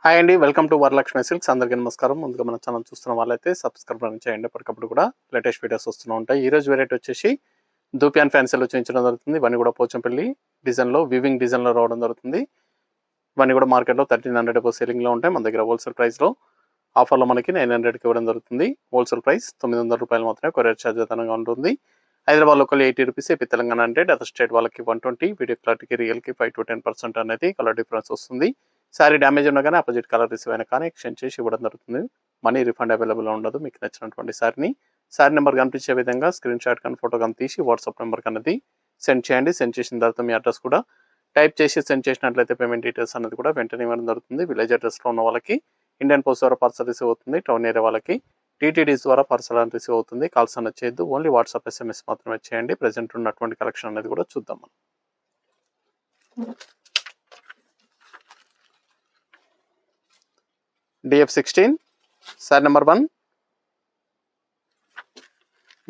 Hi అండి, welcome to Varalakshmi silks. అందరికీ నమస్కారం. ముందుగా మన ఛానల్ చూస్తున్న వాళ్ళైతే సబ్స్క్రైబ్ చేయండి. ఎప్పటికప్పుడు కూడా లేటెస్ట్ వీడియోస్ వస్తూ ఉంటాయి. ఈ రోజు వెరైటీ వచ్చేసి దూపియాన్ ఫ్యాన్సీలో చూపించడం జరుగుతుంది. ఇవన్నీ కూడా పోచంపల్లి డిజైన్లో వివింగ్ డిజైన్లో రావడం జరుగుతుంది. ఇవన్నీ కూడా మార్కెట్లో 1300 సేలింగ్లో ఉంటాయి. మన దగ్గర హోల్సేల్ ప్రైస్లో ఆఫర్లో మనకి 900కి ఇవ్వడం జరుగుతుంది. హోల్సేల్ ప్రైస్ 900 రూపాయలు మాత్రమే. కొరియర్ ఛార్జ్ అదనంగా ఉంటుంది. Hyderabad local 80 rupees, AP Telangana 100, other state వాళ్ళకి 120, వీడియో క్లారిటీకి రియల్కి 5 to 10% అనేది కలర్ డిఫరెన్స్ వస్తుంది. సారీ డ్యామేజ్ ఉన్నా కానీ అపోజిట్ కలర్ రిసీవ్ అయినా కానీ ఎక్స్చేంజ్ చేసి ఇవ్వడం జరుగుతుంది. మనీ రిఫండ్ అవైలబుల్ ఉండదు. మీకు నచ్చినటువంటి సారీ నెంబర్ కనిపించే విధంగా స్క్రీన్ షాట్ కానీ ఫోటో కానీ తీసి వాట్సాప్ నెంబర్కి అనేది సెండ్ చేయండి. సెండ్ చేసిన తర్వాత మీ అడ్రస్ కూడా టైప్ చేసి సెండ్ చేసినట్లయితే పేమెంట్ డీటెయిల్స్ అనేది కూడా వెంటనే ఇవ్వడం జరుగుతుంది. విలేజ్ అడ్రస్లో ఉన్న వాళ్ళకి ఇండియన్ పోస్ట్ ద్వారా పార్సల్ రిసీవ్ అవుతుంది. టౌన్ ఏరియా వాళ్ళకి టీటీడీస్ ద్వారా పార్సల్ అని రిసీవ్ అవుతుంది. కాల్స్ అనేది చేయొద్దు, ఓన్లీ వాట్సాప్ SMS మాత్రమే చేయండి. ప్రెజెంట్ ఉన్నటువంటి కలెక్షన్ అనేది కూడా చూద్దాం మనం. DF16 సారీ నెంబర్ 1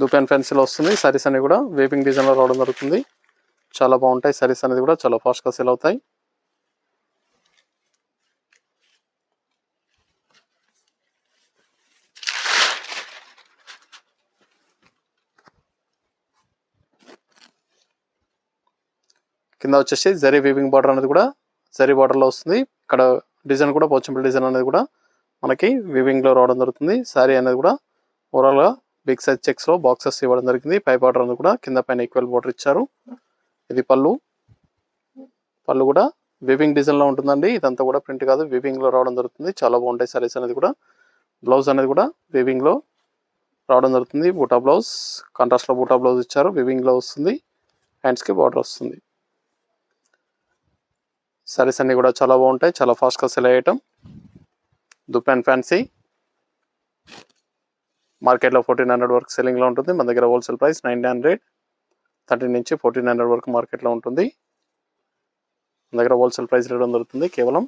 దూపియాన్ ఫ్యాన్సీలో వస్తుంది. సారీస్ అనేవి కూడా వేవింగ్ డిజైన్లో రావడం జరుగుతుంది. చాలా బాగుంటాయి. సారీస్ అనేది కూడా చాలా ఫాస్ట్గా సేల్ అవుతాయి. కింద వచ్చేసి జరీ వీవింగ్ బార్డర్ అనేది కూడా జరీ బార్డర్లో వస్తుంది. ఇక్కడ డిజైన్ కూడా పోచంపల్లి డిజైన్ అనేది కూడా మనకి వీవింగ్లో రావడం జరుగుతుంది. శారీ అనేది కూడా ఓవరాల్గా బిగ్ సైజ్ చెక్స్లో బాక్సెస్ ఇవ్వడం జరిగింది. పై బార్డర్ అనేది కూడా కింద పైన ఈక్వల్ బార్డర్ ఇచ్చారు. ఇది పళ్ళు కూడా వీవింగ్ డిజైన్లో ఉంటుందండి. ఇదంతా కూడా ప్రింట్ కాదు, వీవింగ్లో రావడం జరుగుతుంది. చాలా బాగుంటాయి సారీస్ అనేది కూడా. బ్లౌజ్ అనేది కూడా వీవింగ్లో రావడం జరుగుతుంది. బూటా బ్లౌజ్, కాంట్రాస్ట్లో బూటా బ్లౌజ్ ఇచ్చారు. వీవింగ్లో వస్తుంది. హ్యాండ్స్కి బార్డర్ వస్తుంది. సారీస్ అన్నీ కూడా చాలా బాగుంటాయి. చాలా ఫాస్ట్గా సెల్ అయ్యేయటం. దూపియాన్ ఫ్యాన్సీ మార్కెట్లో 1400 వరకు సెల్లింగ్లో ఉంటుంది. మన దగ్గర హోల్సేల్ ప్రైస్ 900, 13 నుంచి 1400 వరకు మార్కెట్లో ఉంటుంది. మన దగ్గర హోల్సేల్ ప్రైస్ రేట్ దొరుకుతుంది కేవలం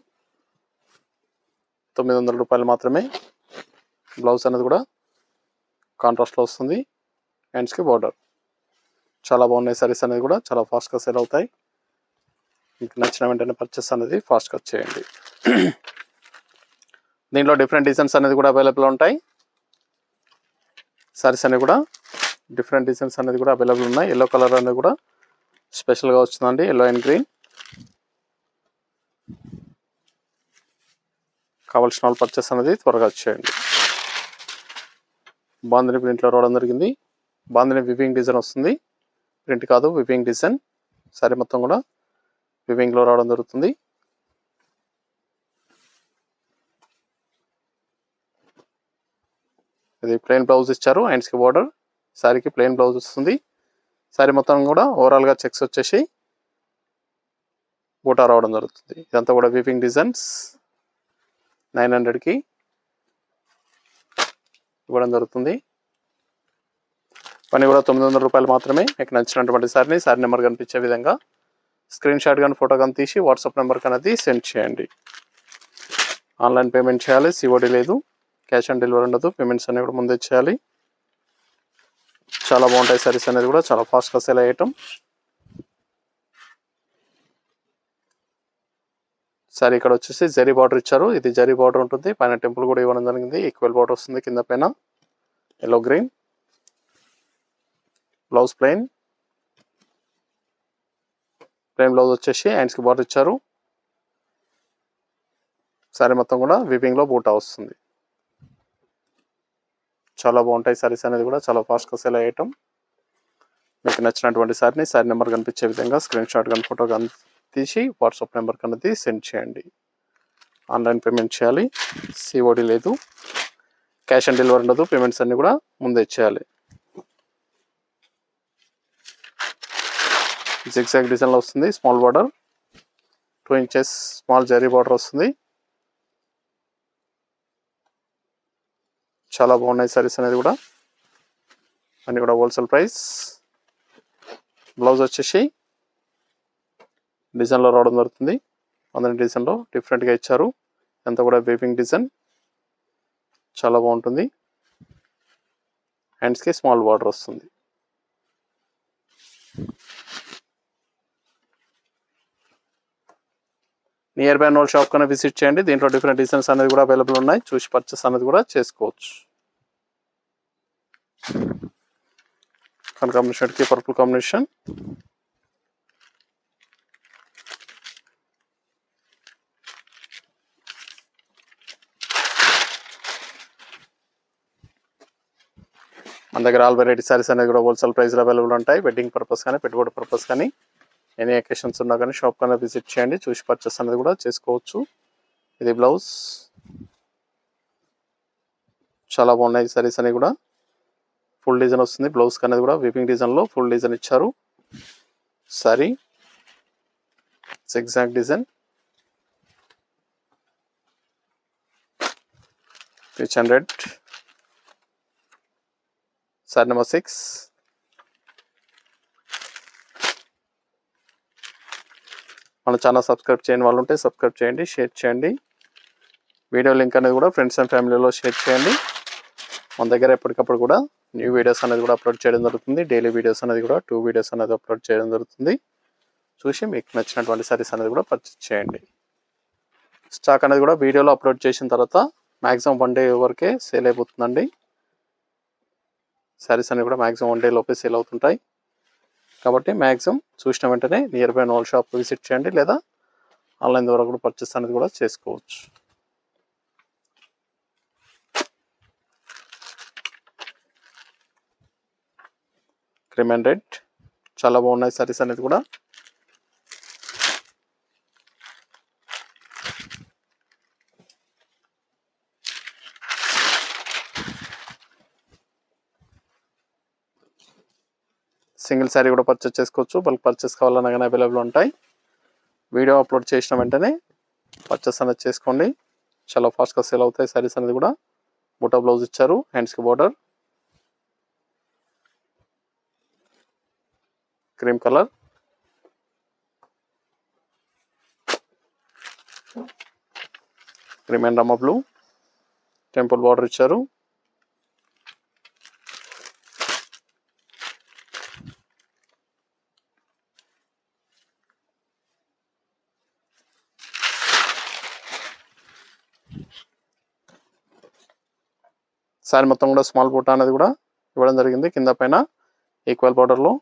900 రూపాయలు మాత్రమే. బ్లౌజ్ అనేది కూడా కాంట్రాస్ట్లో వస్తుంది. హ్యాండ్స్కి బార్డర్. చాలా బాగున్నాయి సారీస్ అనేది కూడా. చాలా ఫాస్ట్గా సేల్ అవుతాయి. మీకు నచ్చిన వెంటనే పర్చేస్ అనేది ఫాస్ట్గా చేయండి. దీంట్లో డిఫరెంట్ డిజైన్స్ అనేది కూడా అవైలబుల్ ఉంటాయి. సారీస్ అనేవి కూడా డిఫరెంట్ డిజైన్స్ అనేది కూడా అవైలబుల్ ఉన్నాయి. ఎల్లో కలర్ అనేది కూడా స్పెషల్గా వచ్చిందండి. Yellow and green. కావాల్సిన వాళ్ళు పర్చేస్ అనేది త్వరగా చేయండి. బాందిని ప్రింట్లో రావడం జరిగింది. బాందిని వివింగ్ డిజైన్ వస్తుంది. ప్రింట్ కాదు, వివింగ్ డిజైన్. సారీ మొత్తం కూడా వివింగ్లో రావడం జరుగుతుంది. ఇది ప్లెయిన్ బ్లౌజ్ ఇచ్చారు. హ్యాండ్స్కి బార్డర్. శారీకి ప్లెయిన్ బ్లౌజ్ వస్తుంది. శారీ మొత్తం కూడా ఓవరాల్గా చెక్స్ వచ్చేసి బూటా రావడం జరుగుతుంది. ఇదంతా కూడా వీవింగ్ డిజైన్స్ 900కి ఇవ్వడం జరుగుతుంది. పని కూడా 900 రూపాయలు మాత్రమే. మీకు నచ్చినటువంటి సారీ నెంబర్ కనిపించే విధంగా స్క్రీన్ షాట్ కానీ ఫోటో కానీ తీసి వాట్సాప్ నెంబర్కి అనేది సెండ్ చేయండి. ఆన్లైన్ పేమెంట్ చేయాలి. COD లేదు, క్యాష్ ఆన్ డెలివరీ ఉండదు. పేమెంట్స్ అనేవి కూడా ముందే చేయాలి. చాలా బాగుంటాయి సారీస్ అనేది కూడా. చాలా ఫాస్ట్గా సేల్ అయ్యటం. సారీ ఇక్కడ వచ్చేసి జరీ బార్డర్ ఇచ్చారు. ఇది జరీ బార్డర్ ఉంటుంది. పైన టెంపుల్ కూడా ఇవ్వడం జరిగింది. ఈక్వల్ బార్డర్ వస్తుంది కింద పైన. Yellow green. Blouse plain blouse వచ్చేసి హ్యాండ్స్కి బార్డర్ ఇచ్చారు. సారీ మొత్తం కూడా వీవింగ్లో బూటా వస్తుంది. చాలా బాగుంటాయి సారీస్ అనేది కూడా. చాలా ఫాస్ట్గా సేల్ అయ్యటం. మీకు నచ్చినటువంటి సారీ నెంబర్ కనిపించే విధంగా స్క్రీన్ షాట్ కానీ ఫోటో కానీ తీసి వాట్సాప్ నెంబర్కి అనేది సెండ్ చేయండి. ఆన్లైన్ పేమెంట్ చేయాలి. COD లేదు, క్యాష్ ఆన్ డెలివరీ ఉండదు. పేమెంట్స్ అన్నీ కూడా ముందే చేయాలి. జిగ్జాగ్ డిజైన్లో వస్తుంది. Small border, 2 inches small zari border వస్తుంది. చాలా బాగున్నాయి సారీస్ అనేది కూడా. అన్నీ కూడా హోల్సేల్ ప్రైస్. బ్లౌజ్ వచ్చేసి డిజైన్లో రావడం జరుగుతుంది. అందరి డిజైన్లో డిఫరెంట్గా ఇచ్చారు. అంతా కూడా వీవింగ్ డిజైన్. చాలా బాగుంటుంది. హ్యాండ్స్కి స్మాల్ బార్డర్ వస్తుంది. నియర్ బై నోల్ షాప్ కన్నా విజిట్ చేయండి. దీంట్లో డిఫరెంట్ డిజైన్స్ అనేది కూడా అవైలబుల్ ఉన్నాయి. చూసి పర్చేస్ అనేది కూడా చేసుకోవచ్చు. కలర్ కాంబినేషన్కి పర్పుల్ కాంబినేషన్. మన దగ్గర ఆల్ వెరైటీ సారీస్ అనేది కూడా హోల్సేల్ ప్రైస్లో అవైలబుల్ ఉంటాయి. వెడ్డింగ్ పర్పస్ కానీ పెట్టుబడి పర్పస్ కానీ ఎనీ అకేషన్స్ ఉన్నా కానీ షాప్ కన్నా విజిట్ చేయండి. చూసి పర్చేస్ అనేది కూడా చేసుకోవచ్చు. ఇది బ్లౌజ్. చాలా బాగున్నాయి సారీస్ అనేవి కూడా. ఫుల్ డిజైన్ వస్తుంది. బ్లౌజ్ అనేది కూడా వీవింగ్ డిజైన్లో ఫుల్ డిజైన్ ఇచ్చారు. Sorry exact design rich and red. Sorry number 6. మన ఛానల్ సబ్స్క్రైబ్ చేయని వాళ్ళు ఉంటే సబ్స్క్రైబ్ చేయండి, షేర్ చేయండి. వీడియో లింక్ అనేది కూడా ఫ్రెండ్స్ అండ్ ఫ్యామిలీలో షేర్ చేయండి. మన దగ్గర ఎప్పటికప్పుడు కూడా న్యూ వీడియోస్ అనేది కూడా అప్లోడ్ చేయడం జరుగుతుంది. డైలీ వీడియోస్ అనేది కూడా 2 వీడియోస్ అనేది అప్లోడ్ చేయడం జరుగుతుంది. చూసి మీకు నచ్చినటువంటి సారీస్ అనేది కూడా పర్చేస్ చేయండి. స్టాక్ అనేది కూడా వీడియోలో అప్లోడ్ చేసిన తర్వాత మ్యాక్సిమం 1 డే వరకే సేల్ అయిపోతుందండి. సారీస్ అనేవి కూడా మ్యాక్సిమం 1 డే లోపే సేల్ అవుతుంటాయి. కాబట్టి మ్యాక్సిమం చూసిన వెంటనే నియర్ బై నోల్ షాప్ విజిట్ చేయండి, లేదా ఆన్లైన్ ద్వారా కూడా పర్చేస్ అనేది కూడా చేసుకోవచ్చు. Cream and red. చాలా బాగున్నాయి సారీస్ అనేది కూడా. సింగిల్ శారీ కూడా పర్చేస్ చేసుకోవచ్చు. బల్క్ పర్చేస్ కావాలన్నా కానీ అవైలబుల్ ఉంటాయి. వీడియో అప్లోడ్ చేసిన వెంటనే పర్చేస్ అనేది చేసుకోండి. చాలా ఫాస్ట్గా సేల్ అవుతాయి శారీస్ అనేది కూడా. బూటా బ్లౌజ్ ఇచ్చారు. హ్యాండ్స్కి border. Cream colour. Cream and రమ్మ బ్లూ. టెంపుల్ బార్డర్ ఇచ్చారు. శారీ మొత్తం కూడా స్మాల్ బూటా అనేది కూడా ఇవ్వడం జరిగింది. కింద పైన ఈక్వల్ బార్డర్లో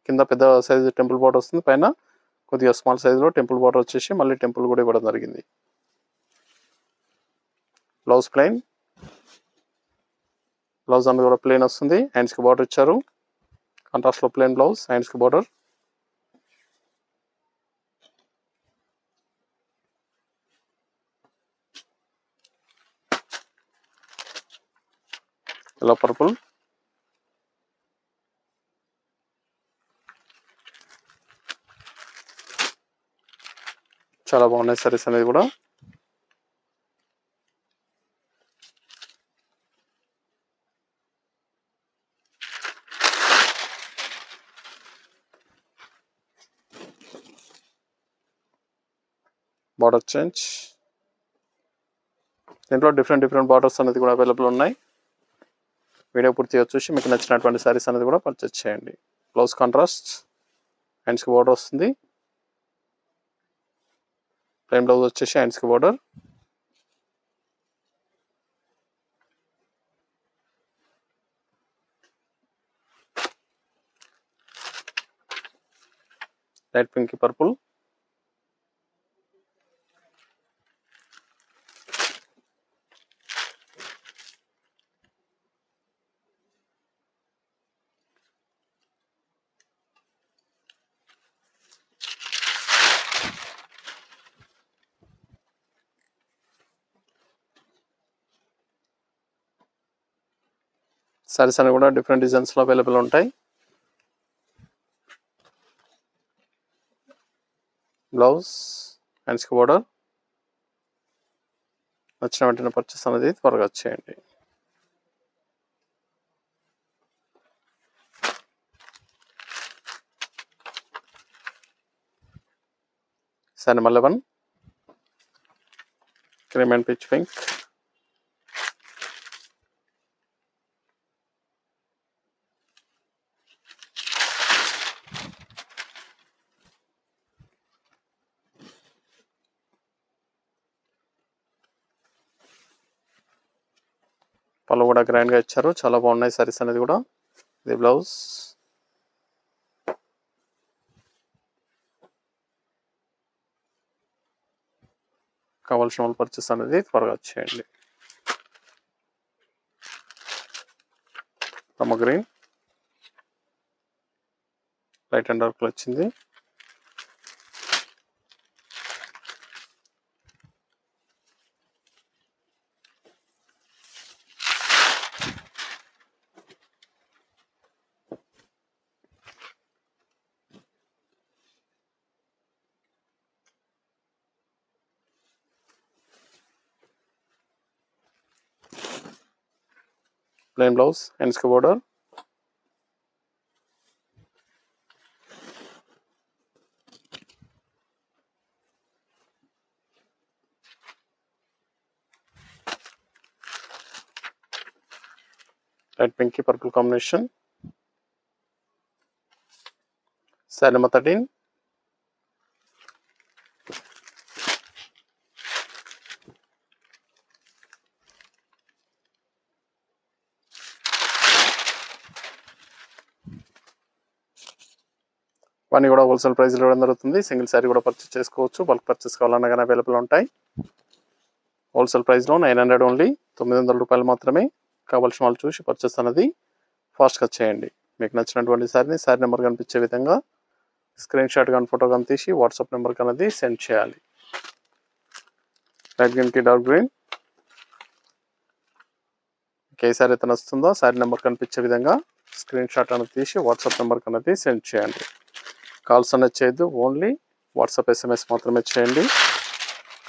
కింద పెద్ద సైజు టెంపుల్ బార్డర్ వస్తుంది. పైన కొద్దిగా స్మాల్ సైజులో టెంపుల్ బార్డర్ వచ్చేసి మళ్ళీ టెంపుల్ కూడా ఇవ్వడం జరిగింది. Blouse plain. బ్లౌజ్ అనేది కూడా ప్లెయిన్ వస్తుంది. హ్యాండ్స్కి బార్డర్ ఇచ్చారు. కాంట్రాస్ట్లో ప్లెయిన్ బ్లౌజ్, హ్యాండ్స్కి బార్డర్. ఇలా పర్పుల్. చాలా బాగున్నాయి సారీస్ అనేది కూడా. Border change. దీంట్లో డిఫరెంట్ బార్డర్స్ అనేది కూడా అవైలబుల్ ఉన్నాయి. వీడియో పూర్తిగా చూసి మీకు నచ్చినటువంటి సారీస్ అనేది కూడా పర్చేస్ చేయండి. బ్లౌజ్ కాంట్రాస్ట్, హ్యాండ్స్కి బార్డర్ వస్తుంది. ప్లెయిన్ బ్లౌజ్ వచ్చేసి హ్యాండ్స్కి border. Light pink purple. Saris అన్ని కూడా డిఫరెంట్ డిజైన్స్లో అవైలబుల్ ఉంటాయి. బ్లౌజ్, హ్యాండ్స్కి బార్డర్. నచ్చిన వెంటనే పర్చేస్ అనేది త్వరగా చేయండి. Sorry number 11. Cream and pitch pink. పళ్ళు కూడా గ్రాండ్గా ఇచ్చారు, చాలా బాగున్నాయి సారీస్ అనేది కూడా. ఇది బ్లౌజ్. కావాల్సిన వాళ్ళు పర్చేస్ అనేది త్వరగా చేయండి. Rama green light and dark వచ్చింది. ప్లెయిన్ బ్లౌజ్, హ్యాండ్స్ కి బోర్డర్. లైట్ పింక్ కి పర్పుల్ కాంబినేషన్. శారీ నెంబర్ 13. ఇవన్నీ కూడా హోల్సేల్ ప్రైస్లో ఇవ్వడం జరుగుతుంది. సింగిల్ శారీ కూడా పర్చేస్ చేసుకోవచ్చు. బల్క్ పర్చేస్ కావాలన్నా కానీ అవైలబుల్ ఉంటాయి. హోల్సేల్ ప్రైస్లో 900 ఓన్లీ, 900 రూపాయలు మాత్రమే. కావాల్సిన వాళ్ళు చూసి పర్చేస్ అనేది ఫాస్ట్గా చేయండి. మీకు నచ్చినటువంటి శారీని శారీ నెంబర్ కనిపించే విధంగా స్క్రీన్ షాట్ కానీ ఫోటో కానీ తీసి వాట్సాప్ నెంబర్కి అనేది సెండ్ చేయాలి. లైట్ గ్రీన్కి డార్క్ గ్రీన్. ఏ శారీ అయితే నచ్చుతుందో శారీ నెంబర్ కనిపించే విధంగా స్క్రీన్ షాట్ అనేది తీసి వాట్సాప్ నెంబర్కి అనేది సెండ్ చేయండి. కాల్స్ అనేది చేయొద్దు, ఓన్లీ వాట్సాప్ SMS మాత్రమే చేయండి.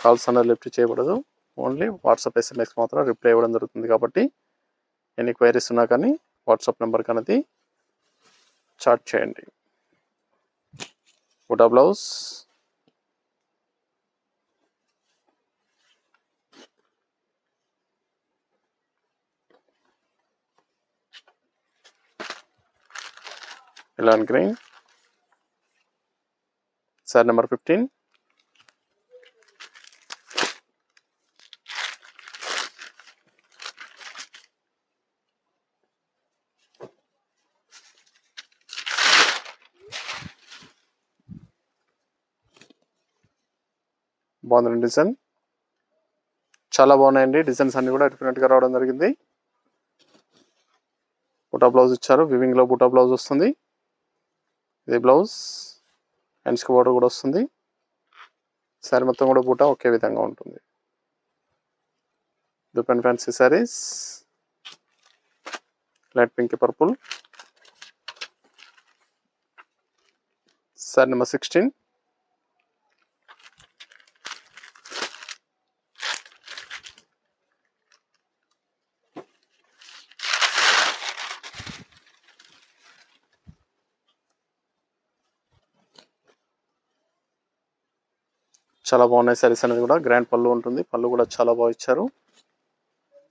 కాల్స్ అనేది లిఫ్ట్ చేయబడదు, ఓన్లీ వాట్సాప్ SMS మాత్రం రిప్లై ఇవ్వడం జరుగుతుంది. కాబట్టి ఎన్ని క్వైరీస్ ఉన్నా కానీ వాట్సాప్ నెంబర్కి అనేది చాట్ చేయండి. బుటా బ్లౌజ్, ఎలాన్ గ్రీన్. శారీ నెంబర్ 15. బాగుంది డిజైన్, చాలా బాగున్నాయండి. డిజైన్స్ అన్ని కూడా డిఫరెంట్గా రావడం జరిగింది. బుటా బ్లౌజ్ ఇచ్చారు, వివింగ్లో బుటా బ్లౌజ్ వస్తుంది. ఇది బ్లౌజ్, హ్యాండ్స్కి బోర్డర్ కూడా వస్తుంది. శారీ మొత్తం కూడా బూటా ఒకే విధంగా ఉంటుంది. దుపన్ fancy saris, light pink purple. Sari number 16. చాలా బాగున్నాయి శారీస్ అనేది కూడా. గ్రాండ్ పళ్ళు ఉంటుంది, పళ్ళు కూడా చాలా బాగా ఇచ్చారు.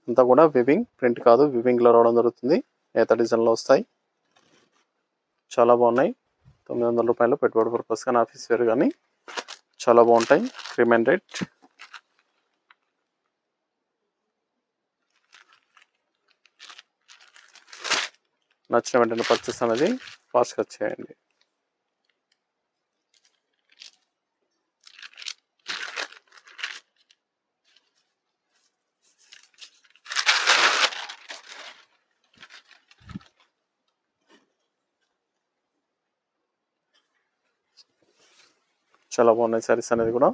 అంతా కూడా వివింగ్, ప్రింట్ కాదు వివింగ్లో రావడం జరుగుతుంది. నేత డిజైన్లో వస్తాయి, చాలా బాగున్నాయి. 900 రూపాయలు పెట్టుబడి పర్పస్ కానీ ఆఫీస్ వేర్ కానీ చాలా బాగుంటాయి. Cream and red. నచ్చిన వెంటనే పర్చేస్ అనేది ఫాస్ట్గా చేయండి. చాలా బాగున్నాయి శారీస్ అనేది కూడా.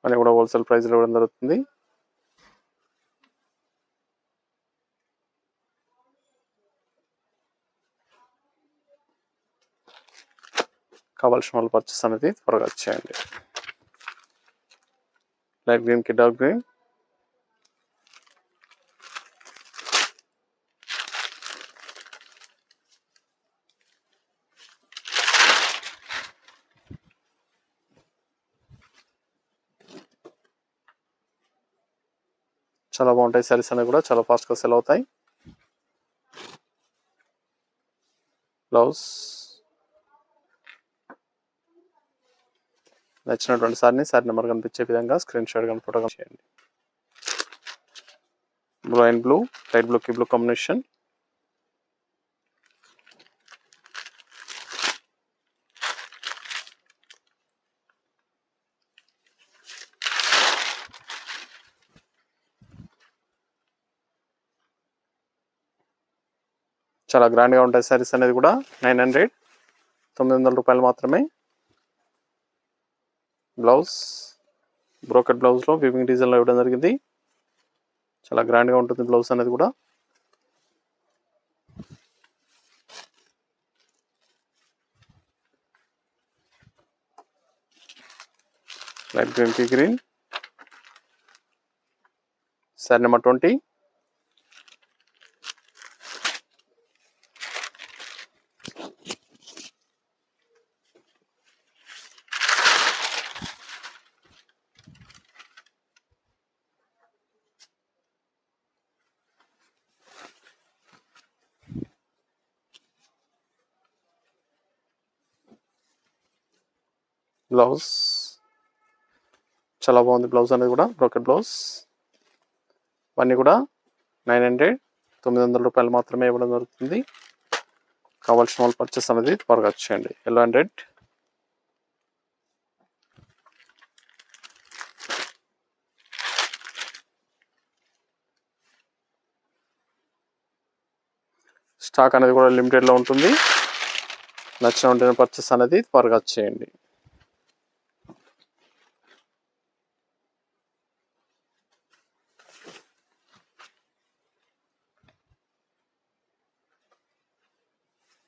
అని కూడా హోల్సేల్ ప్రైస్లో ఇవ్వడం జరుగుతుంది. కావాల్సిన వాళ్ళు పర్చేస్ అనేది త్వరగా చేయండి. లైట్ గ్రీన్కి డార్క్ గ్రీన్. చాలా బాగుంటాయి శారీస్ అనేవి కూడా, చాలా ఫాస్ట్గా సెల్ అవుతాయి. బ్లౌజ్, నచ్చినటువంటి సారీ నెంబర్ కనిపించే విధంగా స్క్రీన్ షాట్ కానీ ఫోటో చేయండి. Blue and blue, light blue కి బ్లూ కాంబినేషన్. చాలా గ్రాండ్గా ఉంటాయి సారీస్ అనేది కూడా. 900 రూపాయలు మాత్రమే. బ్లౌజ్ బ్రోకెట్ బ్లౌజ్లో వీవింగ్ డిజైన్లో ఇవ్వడం జరిగింది. చాలా గ్రాండ్గా ఉంటుంది బ్లౌజ్ అనేది కూడా. లైట్ గ్రీన్ కి గ్రీన్. Sorry number 20. బ్లౌజ్ చాలా బాగుంది బ్లౌజ్ అనేది కూడా. Brocade blouse. ఇవన్నీ కూడా 900 రూపాయలు మాత్రమే ఇవ్వడం జరుగుతుంది. కావాల్సిన వాళ్ళు పర్చేస్ అనేది త్వరగా వచ్చేయండి. yellow and red. స్టాక్ అనేది కూడా లిమిటెడ్లో ఉంటుంది. నచ్చిన ఉంటే పర్చేస్ అనేది త్వరగా వచ్చేయండి.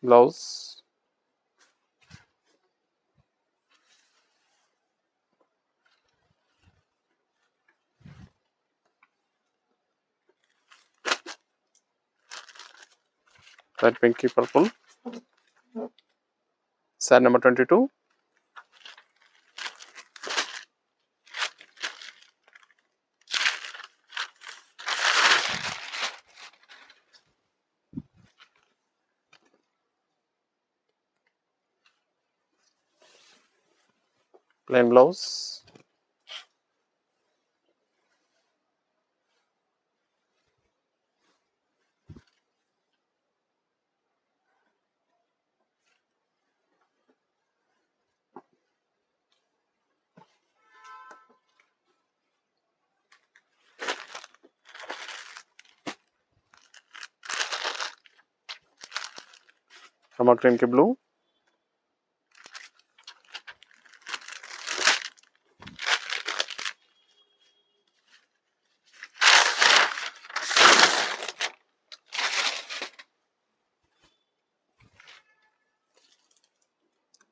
Blouse light pink purple. Sari number 22. Plain blouse. రమా గ్రీన్ కి బ్లూ.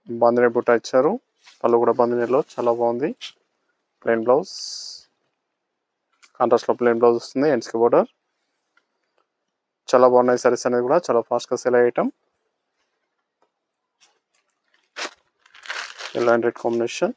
బాందిని బుట్ట ఇచ్చారు. పళ్ళు కూడా బాందినిలో చాలా బాగుంది. Plain blouse. కాంట్రాస్ట్లో ప్లెయిన్ బ్లౌజ్ వస్తుంది. ఎండ్స్కి బోర్డర్. చాలా బాగున్నాయి సారీస్ అనేది కూడా. చాలా ఫాస్ట్గా సేల్ అయ్యే item. yellow and red combination.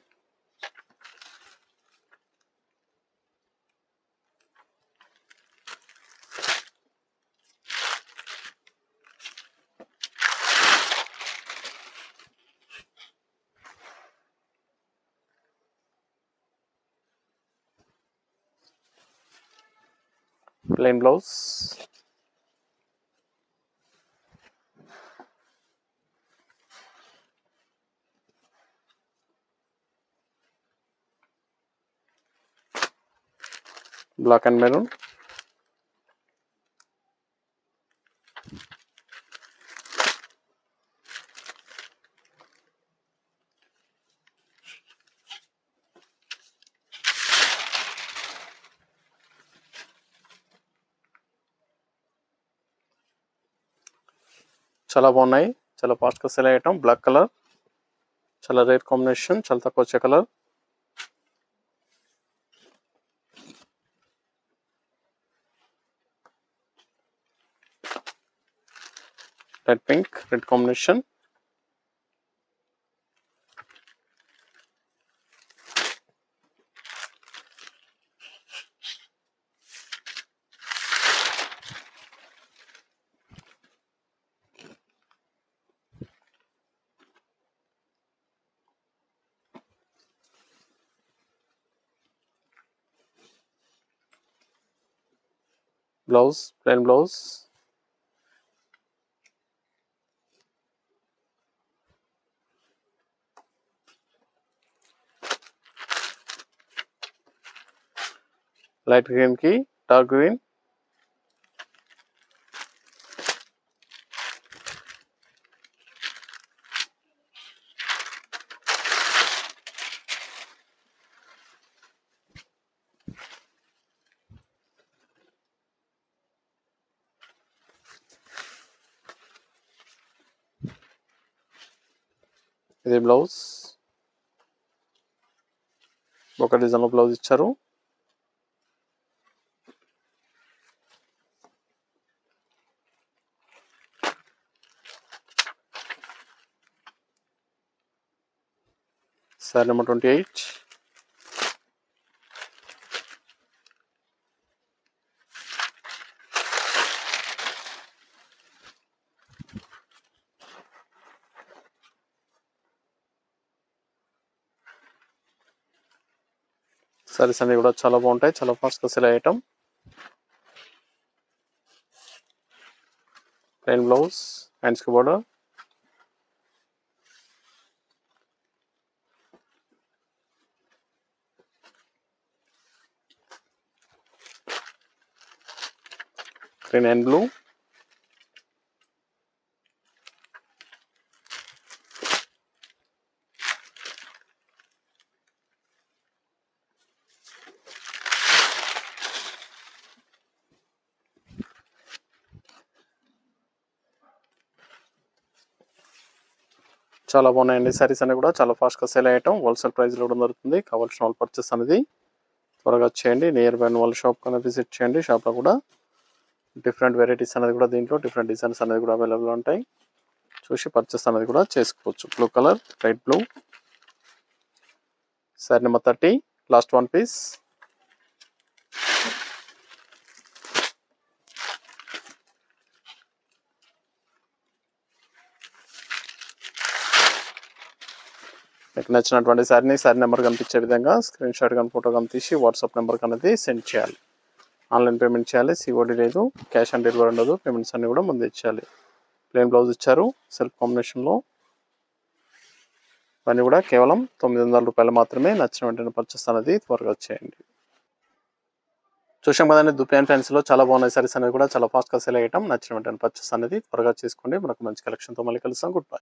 Plain blouse. Black and maroon. చాలా బాగున్నాయి. చాలా ఫాస్ట్గా సేల్ అయ్యటం. బ్లాక్ కలర్ చాలా రేర్ కాంబినేషన్. చాలా తక్కువ వచ్చే colour. Red pink red combination. Blouse plain blouse, light green కి డార్క్ గ్రీన్, ఇది బ్లౌజ్, ఒక డిజైన్ బ్లౌజ్ ఇచ్చారు. Sorry number 28. సారీస్ అన్ని కూడా చాలా బాగుంటాయి, చాలా ఫాస్ట్గా సెల్ ఐటమ్. ప్లెయిన్ బ్లౌజ్, హ్యాండ్స్కి బోర్డర్, గ్రీన్ అండ్ బ్లూ, చాలా బాగున్నాయండి. సారీస్ అన్ని కూడా చాలా ఫాస్ట్గా సేల్ అయ్యటం, హోల్సేల్ ప్రైస్లో కూడా దొరుకుతుంది. కావాల్సిన వాళ్ళు పర్చేస్ అనేది త్వరగా చేయండి. నియర్ బై వాళ్ళ షాప్ కన్నా విజిట్ చేయండి. షాప్లో కూడా డిఫరెంట్ వెరైటీస్ అనేది కూడా దీంట్లో డిఫరెంట్ డిజైన్స్ అనేది కూడా అవైలబుల్ ఉంటాయి. చూసి పర్చేస్ అనేది కూడా చేసుకోవచ్చు. Blue colour, light blue, sari number 30, last one piece. మీకు నచ్చినటువంటి సారీని సారీ నెంబర్ కనిపించే విధంగా స్క్రీన్ షాట్ కానీ ఫోటో కానీ తీసి వాట్సాప్ నెంబర్కి అనేది సెండ్ చేయాలి. ఆన్లైన్ పేమెంట్ చేయాలి, సిఓడి లేదు, క్యాష్ ఆన్ డెలివరీ ఉండదు. పేమెంట్స్ అన్ని కూడా ముందు ఇచ్చేయాలి. ప్లెయిన్ బ్లౌజ్ ఇచ్చారు సెల్ఫ్ కాంబినేషన్లో. ఇవన్నీ కూడా కేవలం 900 రూపాయలు మాత్రమే. నచ్చిన వెంటనే పర్చేస్ అనేది త్వరగా చేయండి. చూసాం కదండి, దుపియాన్ ఫ్యాన్సీలో చాలా బాగున్నాయి సారీస్ అనేది కూడా చాలా ఫాస్ట్గా సెల్ అయ్యటం. నచ్చిన వెంటనే పర్చేస్ అనేది త్వరగా చేసుకోండి. మనకు మంచి కలెక్షన్తో మళ్ళీ కలుస్తాం. Good bye.